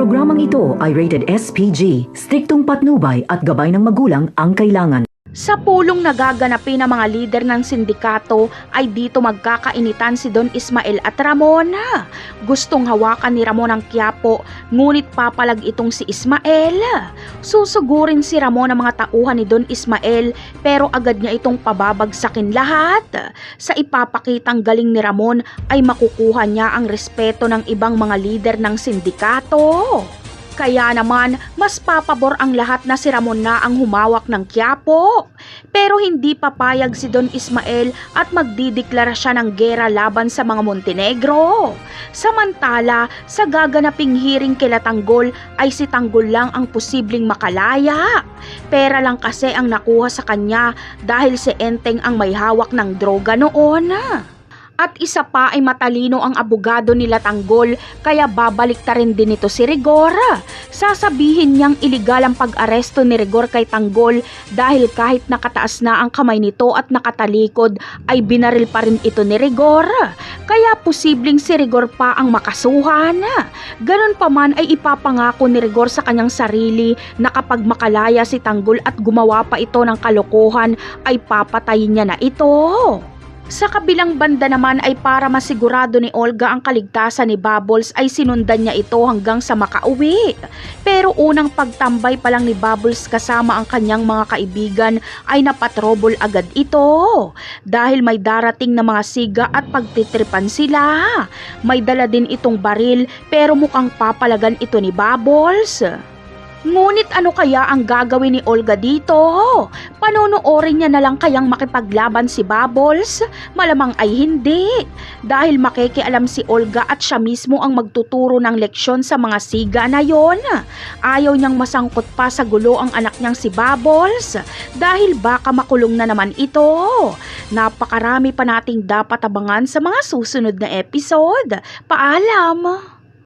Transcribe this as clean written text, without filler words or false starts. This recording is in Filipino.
Programang ito ay rated SPG, striktong patnubay at gabay ng magulang ang kailangan. Sa pulong nagaganapin ng mga lider ng sindikato ay dito magkakainitan si Don Ismael at Ramon. Gustong hawakan ni Ramon ang Quiapo, ngunit papalag itong si Ismael. Susugurin si Ramon ang mga tauhan ni Don Ismael pero agad niya itong pababagsakin lahat. Sa ipapakitang galing ni Ramon ay makukuha niya ang respeto ng ibang mga lider ng sindikato. Kaya naman, mas papabor ang lahat na si Ramon na ang humawak ng Quiapo. Pero hindi papayag si Don Ismael at magdideklara siya ng gera laban sa mga Montenegro. Samantala, sa gaganaping hearing kila Tanggol ay si Tanggol lang ang posibleng makalaya. Pera lang kasi ang nakuha sa kanya dahil si Enteng ang may hawak ng droga noon. At isa pa ay matalino ang abogado nila Tanggol kaya babalik ta rin din ito si Rigor. Sasabihin niyang iligal ang pag-aresto ni Rigor kay Tanggol dahil kahit nakataas na ang kamay nito at nakatalikod ay binaril pa rin ito ni Rigor. Kaya posibleng si Rigor pa ang makasuhan. Ganon pa man ay ipapangako ni Rigor sa kanyang sarili na kapag makalaya si Tanggol at gumawa pa ito ng kalokohan ay papatayin niya na ito. Sa kabilang banda naman ay para masigurado ni Olga ang kaligtasan ni Bubbles ay sinundan niya ito hanggang sa makauwi. Pero unang pagtambay pa lang ni Bubbles kasama ang kanyang mga kaibigan ay napatrobol agad ito. Dahil may darating na mga siga at pagtitripan sila. May dala din itong baril pero mukhang papalagan ito ni Bubbles. Ngunit ano kaya ang gagawin ni Olga dito? Panonoorin niya na lang kayang makipaglaban si Bubbles? Malamang ay hindi. Dahil makikialam si Olga at siya mismo ang magtuturo ng leksyon sa mga siga na yon. Ayaw niyang masangkot pa sa gulo ang anak niyang si Bubbles dahil baka makulong na naman ito. Napakarami pa nating dapat abangan sa mga susunod na episode. Paalam!